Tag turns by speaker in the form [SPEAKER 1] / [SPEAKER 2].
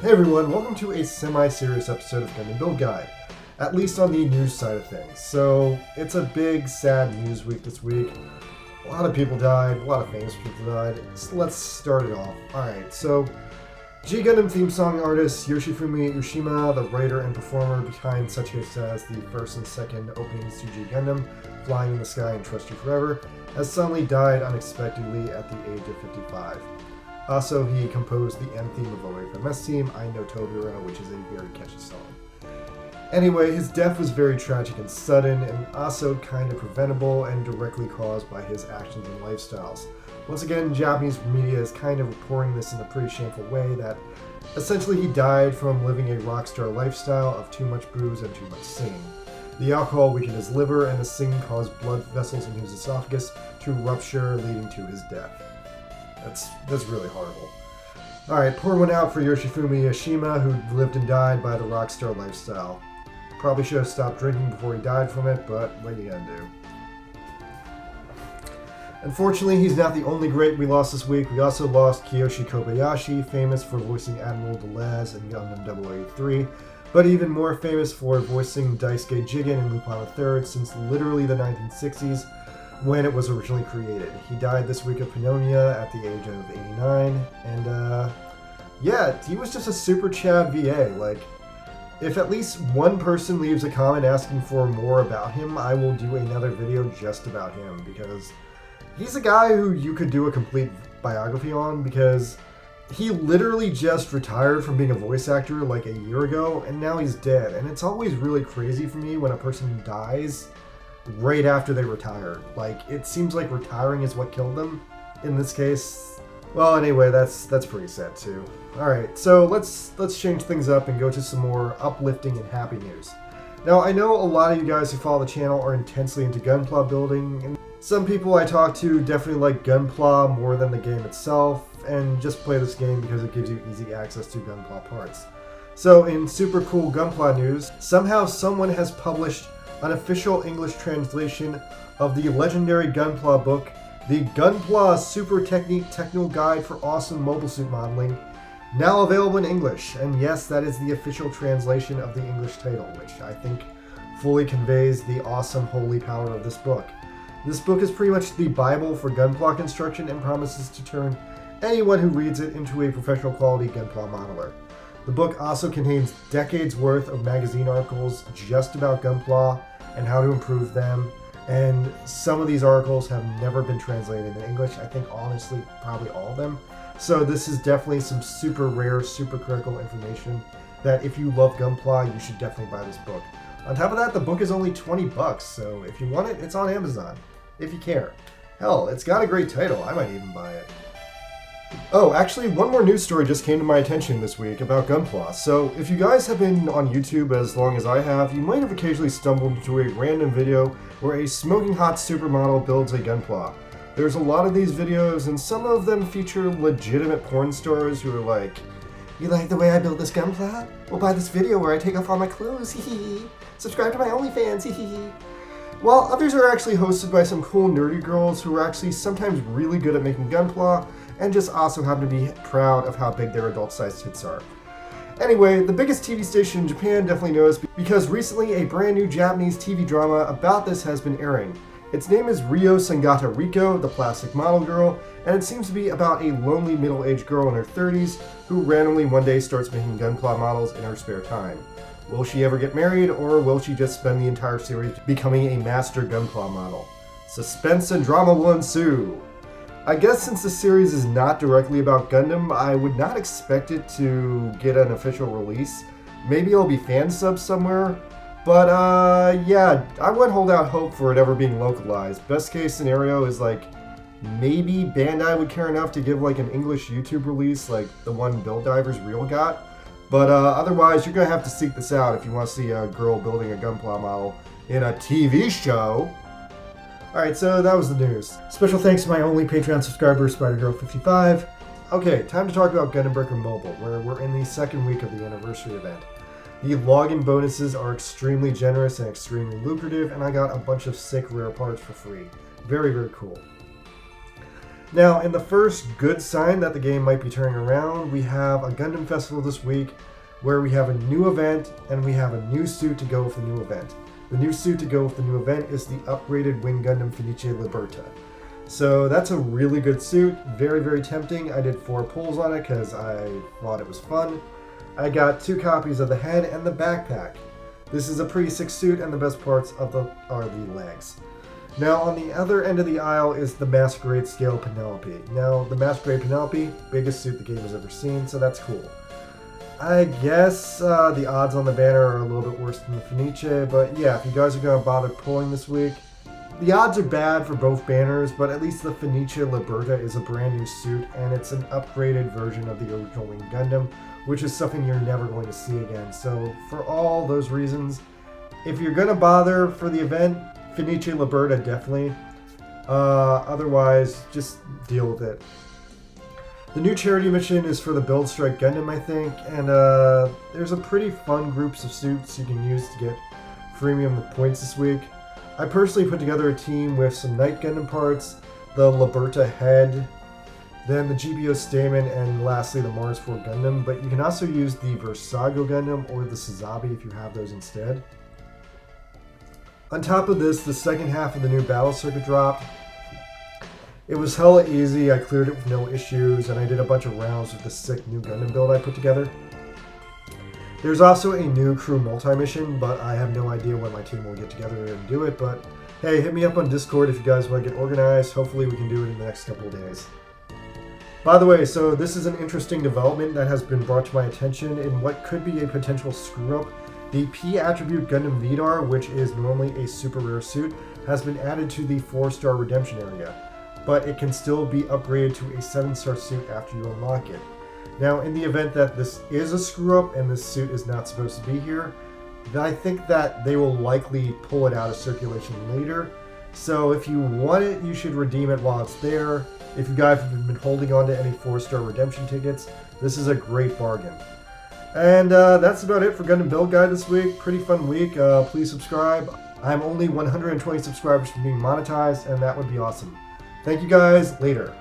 [SPEAKER 1] Hey everyone, welcome to a semi-serious episode of Gundam Build Guide, at least on the news side of things. So, it's a big, sad news week this week. A lot of people died, a lot of famous people died. So let's start it off. Alright, so G Gundam theme song artist YOSHIFUMI USHIMA, the writer and performer behind such hits as the first and second openings to G Gundam, Flying in the Sky and Trust You Forever, has suddenly died unexpectedly at the age of 55. Also, he composed the end theme of OFMS Team, I Know Tobira, which is a very catchy song. Anyway, his death was very tragic and sudden, and also kind of preventable and directly caused by his actions and lifestyles. Once again, Japanese media is kind of reporting this in a pretty shameful way that essentially he died from living a rock star lifestyle of too much booze and too much singing. The alcohol weakened his liver, and the singing caused blood vessels in his esophagus to rupture, leading to his death. That's really horrible. Alright, pour one out for YOSHIFUMI USHIMA, who lived and died by the rockstar lifestyle. Probably should have stopped drinking before he died from it, but what are you gonna do? Unfortunately, he's not the only great we lost this week. We also lost KOBAYASHI, famous for voicing Admiral Deleuze in Gundam 083, but even more famous for voicing Daisuke Jigen in Lupin III since literally the 1960s, when it was originally created. He died this week of pneumonia at the age of 89, and yeah, he was just a super Chad VA. Like, if at least one person leaves a comment asking for more about him, I will do another video just about him, because he's a guy who you could do a complete biography on, because he literally just retired from being a voice actor like a year ago, and now he's dead. And it's always really crazy for me when a person dies right after they retire. Like, it seems like retiring is what killed them in this case. Well, anyway, that's pretty sad too. Alright, so let's change things up and go to some more uplifting and happy news. Now, I know a lot of you guys who follow the channel are intensely into Gunpla building, and some people I talk to definitely like Gunpla more than the game itself, and just play this game because it gives you easy access to Gunpla parts. So, in super cool Gunpla news, somehow someone has published an official English translation of the legendary Gunpla book, the Gunpla Super Technique Technical Guide for Awesome Mobile Suit Modeling, now available in English. And yes, that is the official translation of the English title, which I think fully conveys the awesome holy power of this book. This book is pretty much the Bible for Gunpla construction and promises to turn anyone who reads it into a professional quality Gunpla modeler. The book also contains decades worth of magazine articles just about Gunpla and how to improve them, and some of these articles have never been translated into English. I think honestly probably all of them. So this is definitely some super rare, super critical information that if you love Gunpla, you should definitely buy this book. On top of that, the book is only $20, so if you want it, it's on Amazon, if you care. Hell, it's got a great title, I might even buy it. Oh, actually, one more news story just came to my attention this week about Gunpla. So, if you guys have been on YouTube as long as I have, you might have occasionally stumbled into a random video where a smoking hot supermodel builds a Gunpla. There's a lot of these videos, and some of them feature legitimate porn stars who are like, "You like the way I build this Gunpla? Well, buy this video where I take off all my clothes, hee. Subscribe to my OnlyFans, hee." While others are actually hosted by some cool nerdy girls who are actually sometimes really good at making Gunpla, and just also happen to be proud of how big their adult-sized tits are. Anyway, the biggest TV station in Japan definitely knows, because recently a brand new Japanese TV drama about this has been airing. Its name is Ryosangata Riko, the plastic model girl, and it seems to be about a lonely middle-aged girl in her 30s who randomly one day starts making Gunpla models in her spare time. Will she ever get married, or will she just spend the entire series becoming a master Gunpla model? Suspense and drama will ensue. I guess since the series is not directly about Gundam, I would not expect it to get an official release. Maybe it'll be fan subs somewhere, but yeah, I wouldn't hold out hope for it ever being localized. Best case scenario is like, maybe Bandai would care enough to give like an English YouTube release like the one Build Divers Real got, but otherwise you're gonna have to seek this out if you want to see a girl building a Gunpla model in a TV show. Alright, so that was the news. Special thanks to my only Patreon subscriber, SpiderGirl55. Okay, time to talk about Gundam Breaker Mobile, where we're in the second week of the anniversary event. The login bonuses are extremely generous and extremely lucrative, and I got a bunch of sick rare parts for free. Very, very cool. Now, in the first good sign that the game might be turning around, we have a Gundam Festival this week where we have a new event and we have a new suit to go with the new event. The new suit to go with the new event is the upgraded Wing Gundam Fenice Liberta. So that's a really good suit, very, very tempting. I did 4 pulls on it because I thought it was fun. I got 2 copies of the head and the backpack. This is a pretty sick suit, and the best parts are the legs. Now, on the other end of the aisle is the Masquerade Scale Penelope. Now, the Masquerade Penelope, biggest suit the game has ever seen, so that's cool. I guess the odds on the banner are a little bit worse than the Fenice, but yeah, if you guys are going to bother pulling this week, the odds are bad for both banners, but at least the Fenice Liberta is a brand new suit, and it's an upgraded version of the original Wing Gundam, which is something you're never going to see again. So for all those reasons, if you're going to bother for the event, Fenice Liberta definitely. Otherwise, just deal with it. The new charity mission is for the Build Strike Gundam, I think, and there's a pretty fun groups of suits you can use to get freemium points this week. I personally put together a team with some Knight Gundam parts, the Liberta head, then the GBO Stamen, and lastly the Mars 4 Gundam, but you can also use the Versago Gundam or the Suzabi if you have those instead. On top of this, the second half of the new battle circuit dropped. It was hella easy, I cleared it with no issues, and I did a bunch of rounds with the sick new Gundam build I put together. There's also a new crew multi-mission, but I have no idea when my team will get together and do it, but hey, hit me up on Discord if you guys want to get organized. Hopefully we can do it in the next couple of days. By the way, so this is an interesting development that has been brought to my attention in what could be a potential screw-up. The P-attribute Gundam Vidar, which is normally a super rare suit, has been added to the 4-star redemption area, but it can still be upgraded to a 7-star suit after you unlock it. Now, in the event that this is a screw-up and this suit is not supposed to be here, I think that they will likely pull it out of circulation later. So if you want it, you should redeem it while it's there. If you guys have been holding on to any 4-star redemption tickets, this is a great bargain. And that's about it for Gundam Build Guide this week. Pretty fun week. Please subscribe. I'm only 120 subscribers from being monetized, and that would be awesome. Thank you guys. Later.